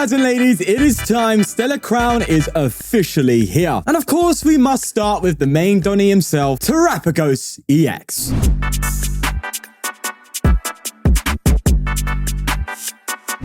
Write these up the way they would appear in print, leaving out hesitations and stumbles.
lads and ladies, it is time. Stellar Crown is officially here. And of course, we must start with the main Donny himself, Terapagos EX.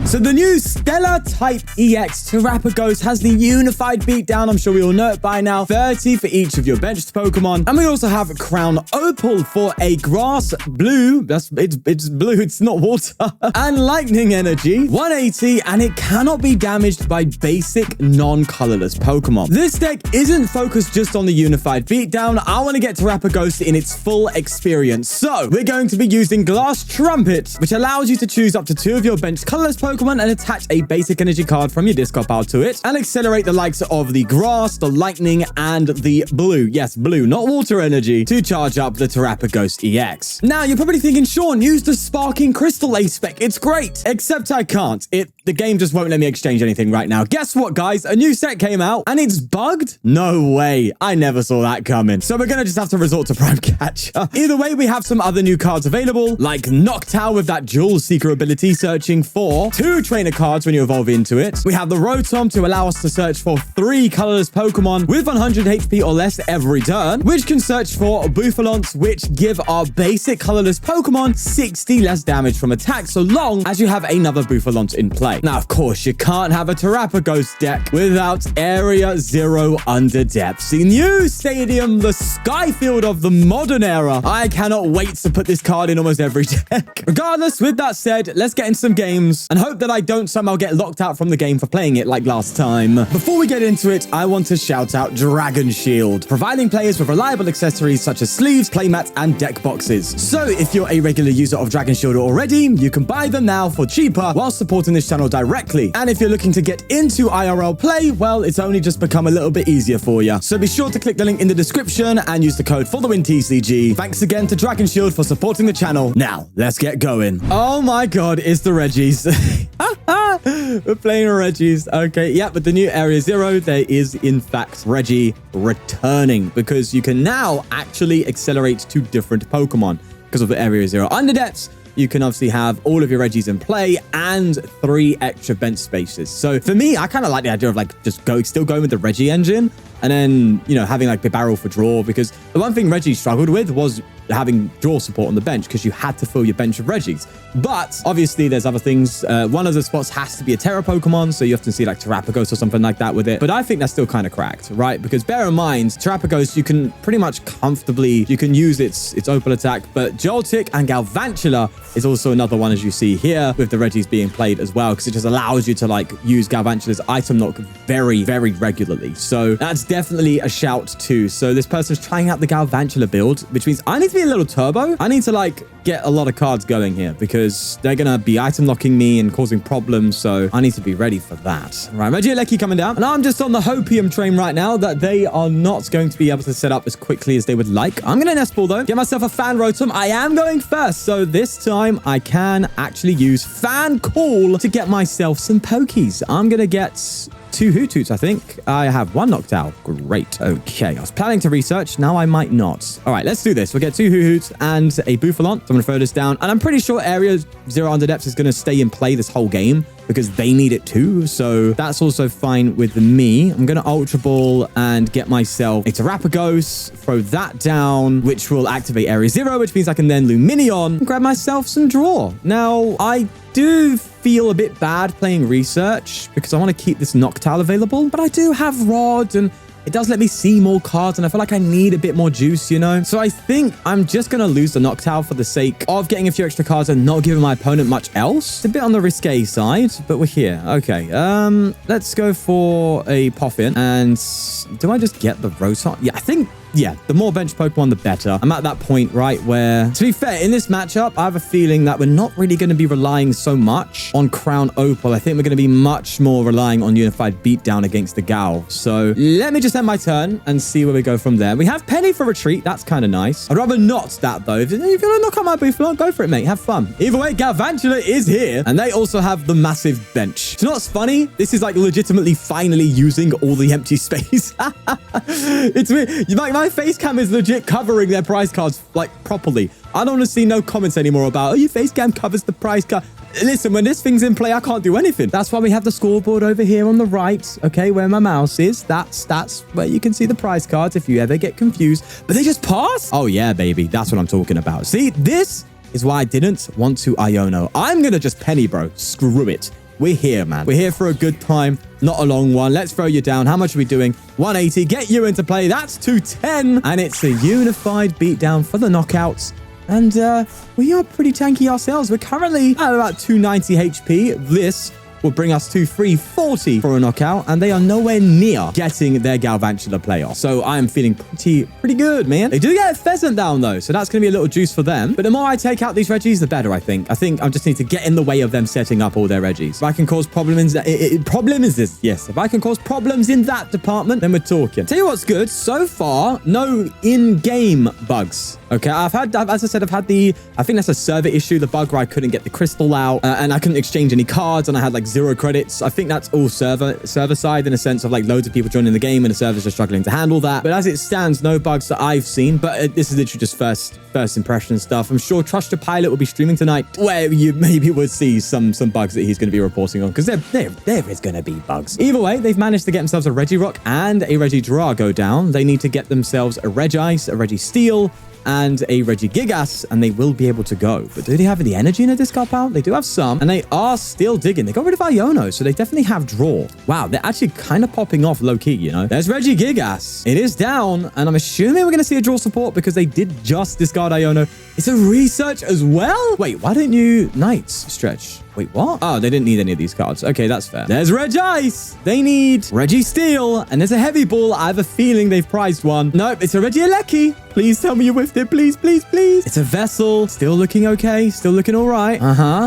So the new Stellar Type EX Terapagos has the unified beatdown. I'm sure we all know it by now. 30 for each of your benched Pokemon. And we also have Crown Opal for a Grass Blue. It's blue, it's not water. And Lightning Energy, 180, and it cannot be damaged by basic non-colorless Pokemon. This deck isn't focused just on the unified beatdown. I want to get Terapagos in its full experience. So we're going to be using Glass Trumpet, which allows you to choose up to 2 of your benched colorless Pokemon and attach a basic energy card from your discard pile to it and accelerate the likes of the grass, the lightning, and the blue. Yes, blue, not water energy, to charge up the Terapagos EX. Now, you're probably thinking, Sean, use the Sparking Crystal A-Spec. It's great. Except I can't. The game just won't let me exchange anything right now. Guess what, guys? A new set came out and it's bugged? No way. I never saw that coming. So we're going to just have to resort to Prime Catcher. Either way, we have some other new cards available, like Noctowl with that Jewel Seeker ability, searching for 2 trainer cards when you evolve into it. We have the Rotom to allow us to search for 3 colorless Pokemon with 100 HP or less every turn, which can search for Bouffalants, which give our basic colorless Pokemon 60 less damage from attack, so long as you have another Bouffalant in play. Now, of course, you can't have a Terapagos deck without Area 0 Underdepths. The new stadium, the Skyfield of the modern era. I cannot wait to put this card in almost every deck. Regardless, with that said, let's get in some games and hope that I don't somehow get locked out from the game for playing it like last time. Before we get into it, I want to shout out Dragon Shield, providing players with reliable accessories such as sleeves, playmats, and deck boxes. So if you're a regular user of Dragon Shield already, you can buy them now for cheaper while supporting this channel directly. And if you're looking to get into IRL play, well, it's only just become a little bit easier for you. So be sure to click the link in the description and use the code for the win TCG. Thanks again to Dragon Shield for supporting the channel. Now, let's get going. Oh my god, it's the Reggies. We're playing Reggies. Okay, yeah, but the new Area 0, there is in fact Reggie returning because you can now actually accelerate to different Pokemon because of the Area 0 Underdepths. You can obviously have all of your Reggies in play and 3 extra bench spaces. So for me, I kind of like the idea of like just still going with the Reggie engine and then, you know, having like the barrel for draw, because the one thing Reggie struggled with was having draw support on the bench because you had to fill your bench of Reggies. But obviously there's other things. One of the spots has to be a Terra Pokemon, so you often see like Terapagos or something like that with it. But I think that's still kind of cracked, right? Because bear in mind, Terapagos, you can pretty much comfortably, you can use its Opal attack, but Joltik and Galvantula is also another one, as you see here, with the Reggies being played as well, because it just allows you to like use Galvantula's item knock very, very regularly. So that's definitely a shout too. So this person's trying out the Galvantula build, which means I need to be a little turbo. I need to like get a lot of cards going here because they're gonna be item locking me and causing problems, so I need to be ready for that. Right, Regieleki coming down, and I'm just on the Hopium train right now that they are not going to be able to set up as quickly as they would like. I'm gonna Nest Ball though, get myself a Fan Rotom. I am going first, so this time I can actually use Fan Call to get myself some Pokies. I'm gonna get 2 Hootoots, I think. I have 1 Noctowl. Great. Okay, I was planning to research. Now I might not. All right, let's do this. We'll get 2 Hootoots and a Bouffalant. So I'm going to throw this down. And I'm pretty sure Area 0 Underdepths is going to stay in play this whole game because they need it too. So that's also fine with me. I'm going to Ultra Ball and get myself a Terapagos. Throw that down, which will activate Area 0, which means I can then Lumineon and grab myself some draw. Now, I do feel a bit bad playing research because I want to keep this Noctowl available, but I do have Rod and it does let me see more cards and I feel like I need a bit more juice, you know? So I think I'm just going to lose the Noctowl for the sake of getting a few extra cards and not giving my opponent much else. It's a bit on the risque side, but we're here. Okay, let's go for a Poffin. And do I just get the Rotom? Yeah, I think... yeah, the more bench Pokemon, the better. I'm at that point, right, where, to be fair, in this matchup, I have a feeling that we're not really going to be relying so much on Crown Opal. I think we're going to be much more relying on Unified Beatdown against the Gal. So let me just end my turn and see where we go from there. We have Penny for retreat. That's kind of nice. I'd rather not that, though. If you're going to knock out my Bouffalant, go for it, mate. Have fun. Either way, Galvantula is here, and they also have the massive bench. Do you know what's funny? This is like legitimately finally using all the empty space. It's weird. My face cam is legit covering their prize cards like properly. I don't want to see no comments anymore about, oh, your face cam covers the prize card. Listen, when this thing's in play, I can't do anything. That's why we have the scoreboard over here on the right, okay, where my mouse is. That's where you can see the prize cards if you ever get confused. But they just pass? Oh, yeah, baby. That's what I'm talking about. See, this is why I didn't want to Iono. I'm going to just penny, bro. Screw it. We're here, man. We're here for a good time, not a long one. Let's throw you down. How much are we doing? 180. Get you into play. That's 210. And it's a unified beatdown for the knockouts. And we are pretty tanky ourselves. We're currently at about 290 HP. This will bring us to 340 for a knockout, and they are nowhere near getting their Galvantula playoff. So I am feeling pretty good, man. They do get a Pheasant down, though, so that's going to be a little juice for them. But the more I take out these Reggies, the better, I think. I think I just need to get in the way of them setting up all their Reggies. If I can cause problems if I can cause problems in that department, then we're talking. Tell you what's good. So far, no in-game bugs. Okay, as I said, I've had I think that's a server issue, the bug where I couldn't get the crystal out, and I couldn't exchange any cards, and I had like 0 credits. I think that's all server side in a sense of like loads of people joining the game and the servers are struggling to handle that. But as it stands, no bugs that I've seen, but this is literally just first impression stuff. I'm sure Trust Your Pilot will be streaming tonight, where you maybe would see some bugs that he's going to be reporting on, because there is going to be bugs. Either way, they've managed to get themselves a Regirock and a Regidrago down. They need to get themselves a Regice, a Registeel, and a Regigigas, and they will be able to go. But do they have the energy in a discard pile? They do have some, and they are still digging. They got rid of Iono, so they definitely have draw. Wow, they're actually kind of popping off low-key, you know? There's Regigigas. It is down, and I'm assuming we're going to see a draw support because they did just discard Iono. It's a research as well? Wait, why didn't you Knights stretch? Wait, what? Oh, they didn't need any of these cards. Okay, that's fair. There's Regice. They need Registeel, and there's a Heavy Ball. I have a feeling they've prized one. Nope, it's a Regieleki. Please tell me you whiffed it. Please, please, please. It's a Vessel. Still looking okay. Still looking all right.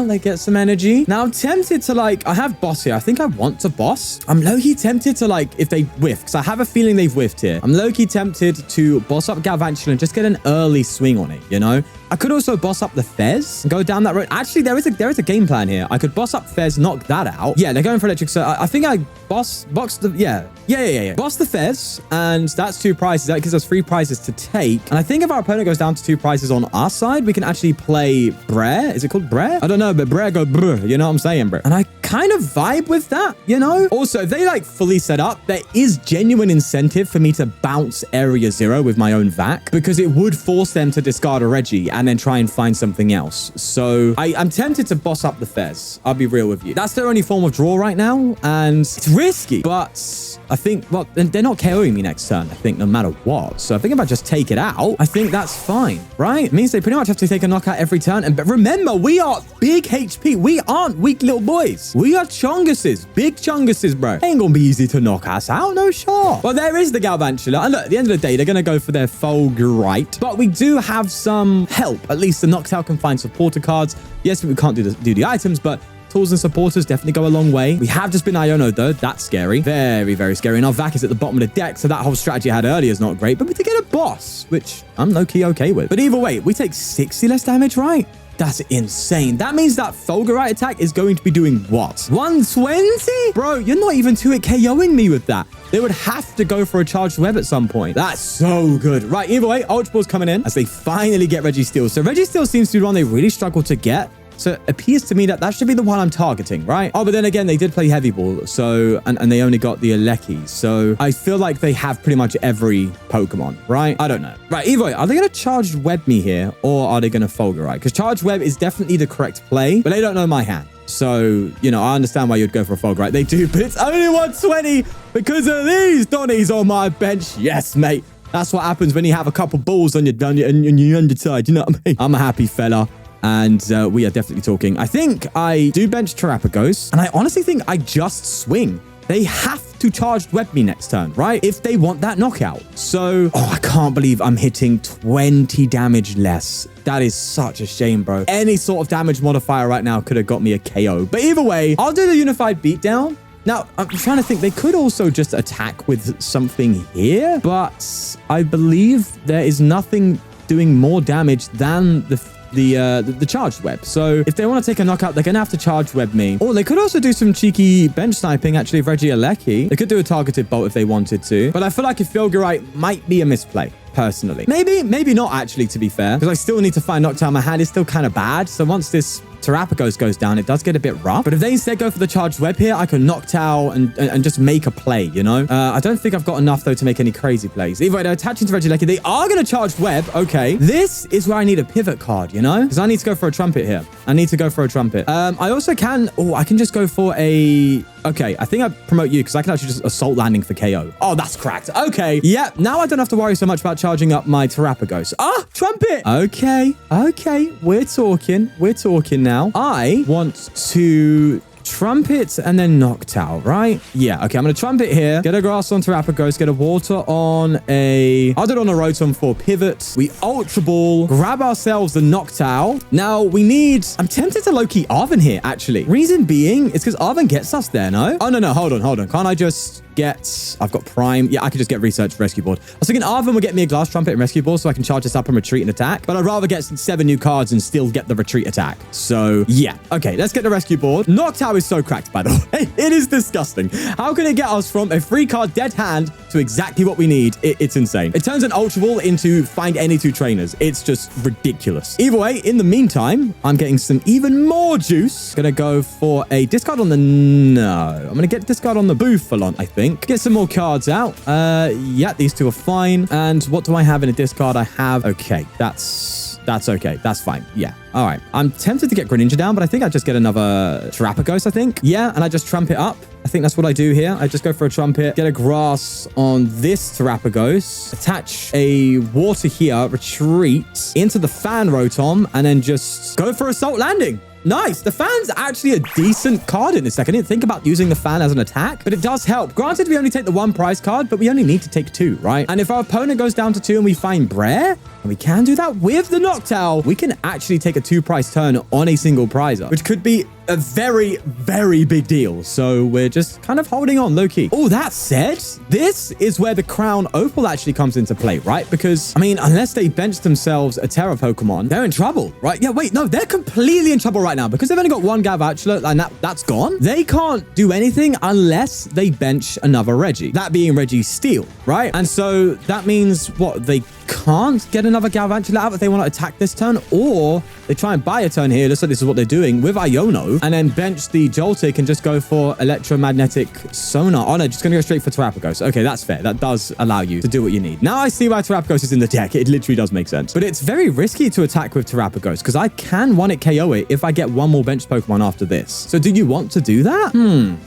They get some energy. Now, I'm tempted to, like, I have Boss here. I think I want to Boss. I'm low-key tempted to, like, if they whiff, because I have a feeling they've whiffed here. I'm low-key tempted to Boss up Galvantula and just get an early swing on it, you know? I could also Boss up the Fez and go down that road. Actually, there is a game plan here. I could Boss up Fez, knock that out. Yeah, they're going for Electric. So I think I box the... Yeah. Boss the Fez, and that's 2 prizes. That gives us 3 prizes to take. And I think if our opponent goes down to 2 prizes on our side, we can actually play Brer. Is it called Brer? I don't know, but Brer go brr. You know what I'm saying, bro? And I kind of vibe with that, you know? Also, if they like fully set up, there is genuine incentive for me to bounce Area 0 with my own Vac, because it would force them to discard a Reggie and then try and find something else. So I'm tempted to boss up the Fez. I'll be real with you. That's their only form of draw right now, and it's risky, but I think, well, they're not KOing me next turn, I think, no matter what. So I think if I just take it out, I think that's fine, right? It means they pretty much have to take a knockout every turn. But remember, we are big HP. We aren't weak little boys. We are chunguses, big chunguses, bro. Ain't gonna be easy to knock us out, no sure. Well, there is the Galvantula. And look, at the end of the day, they're gonna go for their Fulgurite. But we do have some help. At least the Noctowl can find supporter cards. Yes, we can't do the items, but tools and supporters definitely go a long way. We have just been Iono, though. That's scary. Very, very scary. And our Vac is at the bottom of the deck, so that whole strategy I had earlier is not great. But we did get a boss, which I'm low-key okay with. But either way, we take 60 less damage, right? That's insane. That means that Fulgurite attack is going to be doing what? 120? Bro, you're not even 2-hit KOing me with that. They would have to go for a charged web at some point. That's so good. Right, either way, Ultra Ball's coming in as they finally get Registeel. So Registeel seems to be one they really struggle to get. So it appears to me that that should be the one I'm targeting, right? Oh, but then again, they did play Heavy Ball, so and they only got the Aleki. So I feel like they have pretty much every Pokemon, right? I don't know. Right, either way, are they going to Charged Web me here, or are they going to Fulgurite? Because Charged Web is definitely the correct play, but they don't know my hand. So, you know, I understand why you'd go for a Fulgurite. They do, but it's only 120 because of these Donnies on my bench. Yes, mate. That's what happens when you have a couple balls on your underside. You know what I mean? I'm a happy fella. And we are definitely talking. I think I do bench Terapagos. And I honestly think I just swing. They have to Charged Web me next turn, right? If they want that knockout. So, oh, I can't believe I'm hitting 20 damage less. That is such a shame, bro. Any sort of damage modifier right now could have got me a KO. But either way, I'll do the Unified Beatdown. Now, I'm trying to think. They could also just attack with something here. But I believe there is nothing doing more damage than the Charged Web. So if they want to take a knockout, they're going to have to Charged Web me. Or they could also do some cheeky bench sniping, actually, of Regieleki. They could do a targeted bolt if they wanted to. But I feel like if Fulgurite might be a misplay, personally. Maybe not, actually, to be fair. Because I still need to find Noctowl. My hand is still kind of bad. So once this Terapagos goes down, it does get a bit rough. But if they instead go for the charged web here, I can Noctowl and just make a play, you know? I don't think I've got enough, though, to make any crazy plays. Either way, they're attaching to Regieleki. They are going to charge web. Okay. This is where I need a pivot card, you know? Because I need to go for a trumpet here. I need to go for a trumpet. I also can... Oh, I can just go for a... Okay, I think I promote you because I can actually just assault landing for KO. Oh, that's cracked. Okay. Yeah, now I don't have to worry so much about charging up my Terapagos. Ah, trumpet. Okay. Okay. We're talking. We're talking now. I want to... Trumpet and then Noctowl, right? Yeah, okay, I'm going to Trumpet here. Get a Grass on Terapagos. Get a Water on a... I'll do it on a Rotom for pivot. We Ultra Ball. Grab ourselves the Noctowl. Now, we need... I'm tempted to low-key Arven here, actually. Reason being is because Arven gets us there, no? Oh, no. Hold on. Can't I just... I've got Prime. Yeah, I could just get Research Rescue Board. I was thinking Arven will get me a Glass Trumpet and Rescue Board so I can charge this up and retreat and attack. But I'd rather get 7 new cards and still get the retreat attack. So, yeah. Okay, let's get the Rescue Board. Noctowl is so cracked, by the way. It is disgusting. How can it get us from a free card dead hand to exactly what we need? It's insane. It turns an Ultra Ball into find any 2 trainers. It's just ridiculous. Either way, in the meantime, I'm getting some even more juice. Gonna go for a discard on the... No. I'm gonna get discard on the Bouffalant, I think. Get some more cards out. Yeah, these 2 are fine. And what do I have in a discard? I have... Okay, that's okay. That's fine. Yeah. All right. I'm tempted to get Greninja down, but I think I just get another Terapagos, I think. Yeah, and I just Trumpet up. I think that's what I do here. I just go for a Trumpet, get a Grass on this Terapagos, attach a Water here, retreat into the Fan Rotom, and then just go for Assault Landing. Nice. The Fan's actually a decent card in this deck. I didn't think about using the Fan as an attack, but it does help. Granted, we only take the 1 prize card, but we only need to take 2, right? And if our opponent goes down to 2 and we find Brayer, and we can do that with the Noctowl, we can actually take a 2-prize turn on a single prizer, which could be a very, very big deal. So we're just kind of holding on low-key. Oh, that said, this is where the Crown Opal actually comes into play, right? Because, I mean, unless they bench themselves a Terra Pokemon, they're in trouble, right? Yeah, wait, no, they're completely in trouble right now because they've only got 1 Galvantula and that's gone. They can't do anything unless they bench another Reggie, that being Reggie Steel, right? And so that means what? They can't get another Galvantula out if they want to attack this turn, or they try and buy a turn here. Looks like this is what they're doing with Iono, and then bench the Joltik and just go for Electromagnetic Sonar. Oh no, just gonna go straight for Terapagos. Okay, that's fair. That does allow you to do what you need. Now I see why Terapagos is in the deck. It literally does make sense. But it's very risky to attack with Terapagos because I can 1-hit KO it if I get 1 more bench Pokemon after this. So do you want to do that?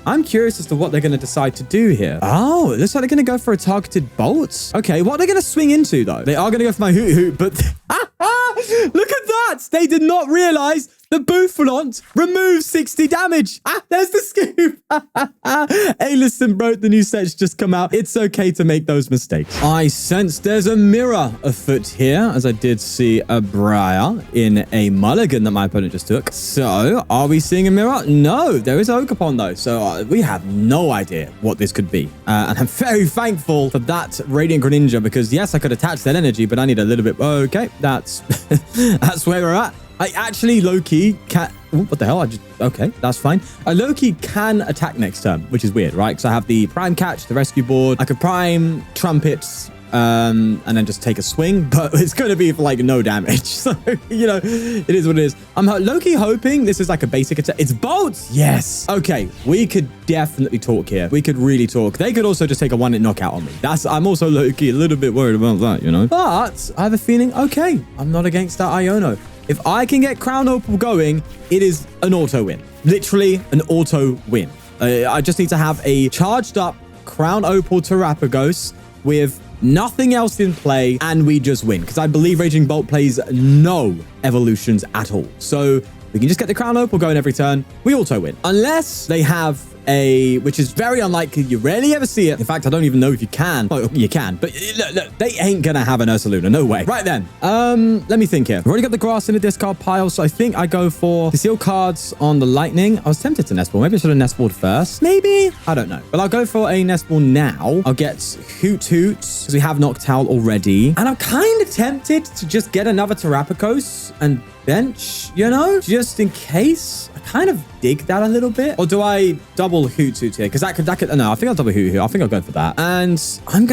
I'm curious as to what they're going to decide to do here. Oh, it looks like they're going to go for a targeted bolt. Okay, what are they going to swing into though? They are going to go for my Hoothoot, but look at that. They did not realize the Bouffalant removes 60 damage. There's the scoop. Hey, listen, bro, the new set's just come out. It's okay to make those mistakes. I sense there's a mirror afoot here, as I did see a Briar in a mulligan that my opponent just took. So, are we seeing a mirror? No, there is Ogerpon, though. So, we have no idea what this could be. And I'm very thankful for that Radiant Greninja, because, yes, I could attach that energy, but I need a little bit... Okay, that's where we're at. I actually low-key can... Ooh, what the hell? Okay, that's fine. I low-key can attack next turn, which is weird, right? Because I have the Prime Catch, the Rescue Board. I could Prime Trumpets, and then just take a swing, but it's going to be for, like, no damage. So, you know, it is what it is. I'm low-key hoping this is like a basic attack. It's bolts! Yes! Okay, we could definitely talk here. We could really talk. They could also just take a 1-hit knockout on me. I'm also low-key a little bit worried about that, you know? But I have a feeling, okay, I'm not against that Iono. If I can get Crown Opal going, it is an auto win. Literally an auto win. I just need to have a charged up Crown Opal Terapagos with nothing else in play, and we just win. Because I believe Raging Bolt plays no evolutions at all. So we can just get the Crown Opal going every turn. We auto win. Unless they have which is very unlikely. You rarely ever see it. In fact, I don't even know if you can. Oh, you can, but look, they ain't gonna have an Ursaluna. No way. Right then, let me think here. I've already got the grass in the discard pile, so I think I go for the seal cards on the lightning. I was tempted to Nest Ball. Maybe I should have Nest Balled first. Maybe? I don't know. But I'll go for a Nest Ball now. I'll get Hoothoot, because we have Noctowl already. And I'm kind of tempted to just get another Terapagos and bench, you know, just in case. I kind of dig that a little bit. Or do I double Hoothoot here? Because that could, no, I think I'll double Hoothoot. I think I'll go for that. And I'm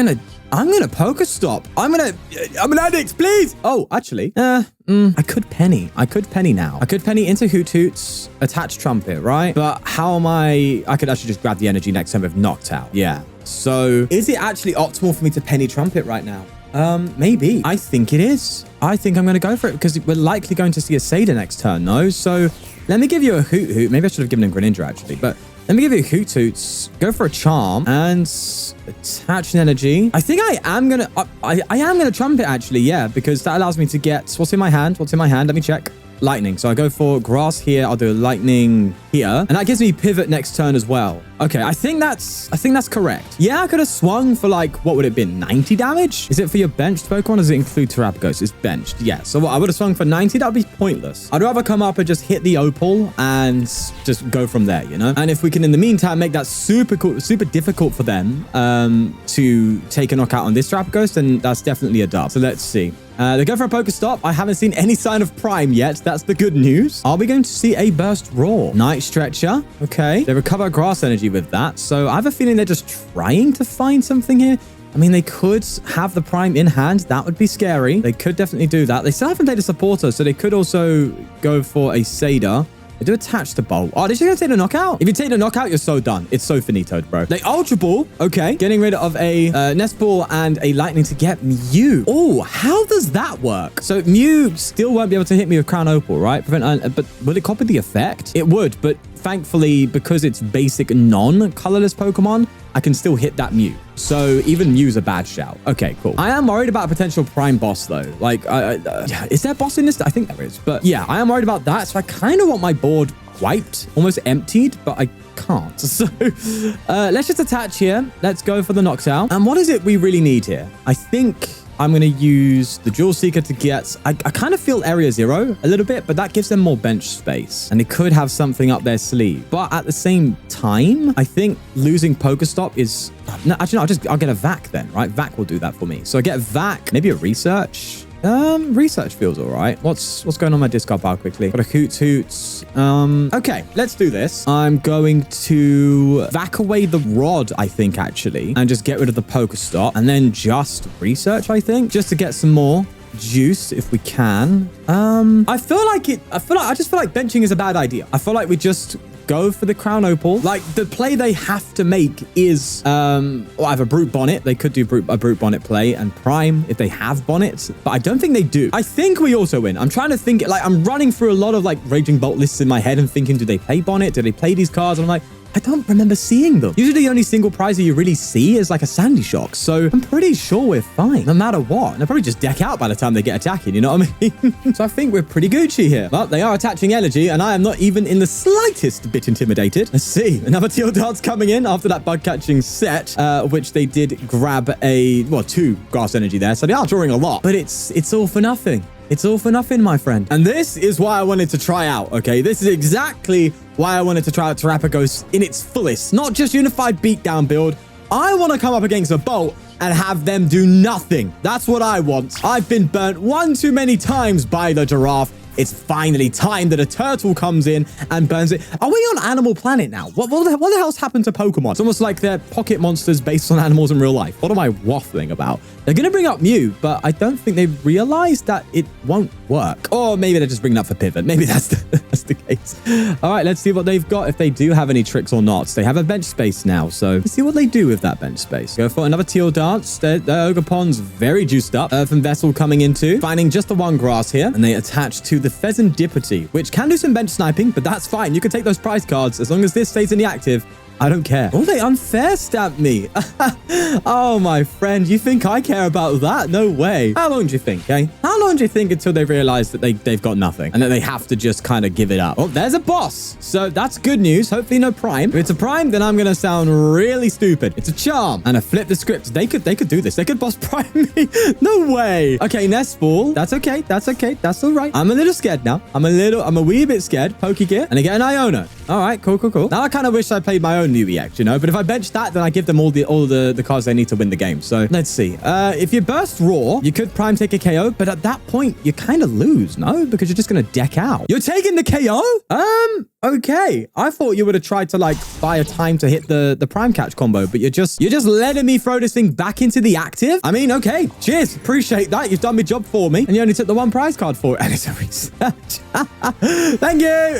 I'm gonna Pokestop. I'm an addict, please. Oh, actually, I could Penny. I could Penny now. I could Penny into Hoothoot's attach Trumpet, right? But how am I could actually just grab the energy next time with Noctowl. Yeah. So is it actually optimal for me to Penny Trumpet right now? Maybe. I think it is. I think I'm going to go for it because we're likely going to see a Sada next turn, no? So let me give you a Hoothoot. Maybe I should have given him Greninja, actually. But let me give you a Hoothoot. Go for a Charm and attach an energy. I think I am going to... I am going to Trumpet, actually, yeah. Because that allows me to get... What's in my hand? What's in my hand? Let me check. Lightning. So I go for Grass here. I'll do a Lightning here. And that gives me Pivot next turn as well. Okay, I think that's correct. Yeah, I could have swung for like, what would it have been? 90 damage? Is it for your benched Pokemon or does it include Terapagos? It's benched. Yeah, so what, I would have swung for 90. That would be pointless. I'd rather come up and just hit the Opal and just go from there, you know? And if we can, in the meantime, make that super cool, super difficult for them to take a knockout on this Terapagos, then that's definitely a dub. So let's see. They go for a Pokestop. I haven't seen any sign of Prime yet. That's the good news. Are we going to see a Burst Roar? Night Stretcher. Okay. They recover Grass Energy with that. So I have a feeling they're just trying to find something here. I mean, they could have the Prime in hand. That would be scary. They could definitely do that. They still haven't played a Supporter, so they could also go for a Sada. They do attach the Bolt. Oh, they're just going to take the knockout? If you take the knockout, you're so done. It's so finitoed, bro. They Ultra Ball. Okay. Getting rid of a Nest Ball and a Lightning to get Mew. Oh, how does that work? So Mew still won't be able to hit me with Crown Opal, right? But will it copy the effect? It would, but thankfully, because it's basic non-colorless Pokemon, I can still hit that Mew. So even Mew's a bad shout. Okay, cool. I am worried about a potential Prime boss, though. Like, is there a boss in this? I think there is. But yeah, I am worried about that. So I kind of want my board wiped, almost emptied, but I can't. So let's just attach here. Let's go for the Noctowl. And what is it we really need here? I think I'm going to use the Jewel Seeker to get... I kind of feel Area 0 a little bit, but that gives them more bench space. And they could have something up their sleeve. But at the same time, I think losing Pokestop is... No, actually, no, I'll get a Vac then, right? Vac will do that for me. So I get a Vac, maybe a Research. Research feels all right. What's going on my discard pile quickly? Got a Hoothoot. Okay, let's do this. I'm going to Vac away the Rod, I think, actually, and just get rid of the Pokestop, and then just Research, I think, just to get some more juice if we can. I just feel like benching is a bad idea. I feel like we just go for the Crown Opal. Like, the play they have to make is either Brute Bonnet. They could do a Brute Bonnet play and Prime if they have Bonnets, but I don't think they do. I think we also win. I'm trying to think, like, I'm running through a lot of like Raging Bolt lists in my head and thinking, do they play Bonnet? Do they play these cards? And I'm like, I don't remember seeing them. Usually the only single prize that you really see is like a Sandy Shock. So I'm pretty sure we're fine no matter what. And they'll probably just deck out by the time they get attacking. You know what I mean? So I think we're pretty Gucci here. But they are attaching energy and I am not even in the slightest bit intimidated. Let's see. Another Teal Darts coming in after that bug catching set, which they did grab two Grass Energy there. So they are drawing a lot, but it's all for nothing. It's all for nothing, my friend. And this is why I wanted to try out, okay? This is exactly why I wanted to try out Terapagos in its fullest. Not just unified beatdown build. I want to come up against a Bolt and have them do nothing. That's what I want. I've been burnt one too many times by the Giraffe. It's finally time that a turtle comes in and burns it. Are we on Animal Planet now? What the hell's happened to Pokemon? It's almost like they're pocket monsters based on animals in real life. What am I waffling about? They're going to bring up Mew, but I don't think they've realized that it won't work. Or maybe they're just bringing up for Pivot. Maybe that's the case. All right, let's see what they've got, if they do have any tricks or not. They have a bench space now, so let's see what they do with that bench space. Go for another Teal Dance. The Ogre very juiced up. Earthen Vessel coming into, finding just the one Grass here, and they attach to the Pheasantipity, which can do some bench sniping, but that's fine. You can take those prize cards as long as this stays in the active. I don't care. Oh, they unfair stamped me. Oh, my friend. You think I care about that? No way. How long do you think, eh? How long do you think until they realize that they've got nothing and that they have to just kind of give it up? Oh, there's a boss. So that's good news. Hopefully no Prime. If it's a Prime, then I'm going to sound really stupid. It's a Charm. And I flip the script. They could do this. They could boss Prime me. No way. Okay, Nest Ball. That's okay. That's okay. That's all right. I'm a little little scared now. I'm a wee bit scared. Pokegear. And I get an Iono. All right, cool. Now I kind of wish I played my own new EX, you know? But if I bench that, then I give them all the cards they need to win the game. So let's see. If you burst Raw, you could Prime take a KO, but at that point, you kind of lose, no? Because you're just going to deck out. You're taking the KO? Okay. I thought you would have tried to like buy a time to hit the Prime Catch combo, but you're just letting me throw this thing back into the active. I mean, okay. Cheers. Appreciate that. You've done my job for me. And you only took the one prize card for it. And it's a research. Thank you.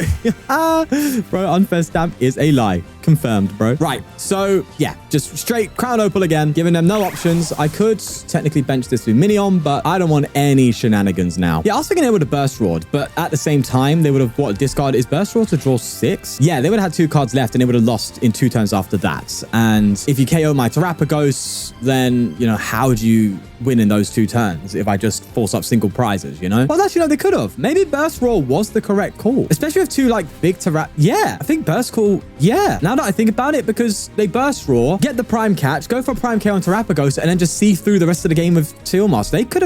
Bro, unfair stamp is a lie. Confirmed, bro. Right. So, yeah, just straight Crown Opal again, giving them no options. I could technically bench this Lumineon, but I don't want any shenanigans now. Yeah, I was thinking they would have Burst Roared, but at the same time, they would have, discarded his Burst Roar to draw 6? Yeah, they would have had 2 cards left, and they would have lost in 2 turns after that. And if you KO my Terapagos, then, you know, how do you win in those 2 turns if I just force up single prizes, you know? Well, actually, no, they could have. Maybe Burst Roar was the correct call, especially with 2, like, big Yeah, I think Burst Call, yeah. Now that I think about it, because they Burst Roar, get the Prime Catch, go for a Prime KO on Terapagos, and then just see through the rest of the game with Tealmos. They could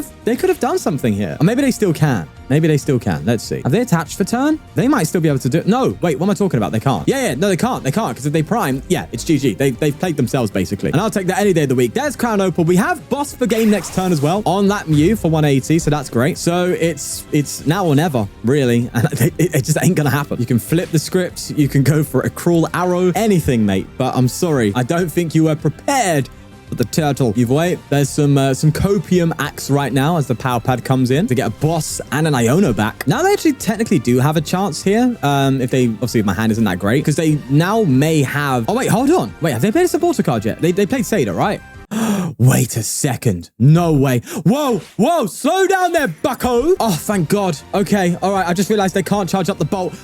have done something here. Or maybe they still can. Maybe they still can. Let's see. Have they attached for turn? They might still be able to do it. No, wait, what am I talking about? They can't. Yeah, no, they can't. They can't, because if they prime, yeah, it's GG. They've played themselves, basically. And I'll take that any day of the week. There's Crown Opal. We have boss for game next turn as well on that Mew for 180, so that's great. So it's now or never, really. And it just ain't gonna happen. You can flip the script. You can go for a cruel arrow. Anything, mate. But I'm sorry. I don't think you were prepared for the turtle. Either way, there's some copium axe right now as the power pad comes in to get a boss and an Iono back. Now they actually technically do have a chance here. If my hand isn't that great, because they now may have... Oh, wait, hold on. Wait, have they played a supporter card yet? They played Seda, right? Wait a second. No way. Whoa, slow down there, bucko. Oh, thank God. Okay, all right. I just realized they can't charge up the bolt.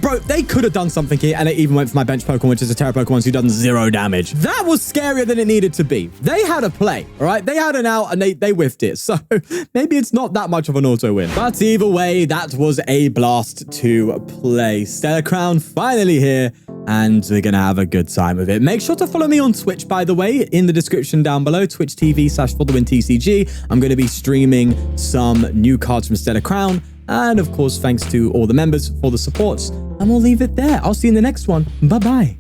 Bro, they could have done something here, and it even went for my bench Pokemon, which is a Terra Pokemon who does 0 damage. That was scarier than it needed to be. They had a play, all right? They had an out, and they whiffed it. So maybe it's not that much of an auto win. But either way, that was a blast to play. Stellar Crown finally here, and we're going to have a good time with it. Make sure to follow me on Twitch, by the way, in the description down below, twitch.tv/ForTheWinTCG. I'm going to be streaming some new cards from Stellar Crown. And of course, thanks to all the members for the support. And we'll leave it there. I'll see you in the next one. Bye-bye.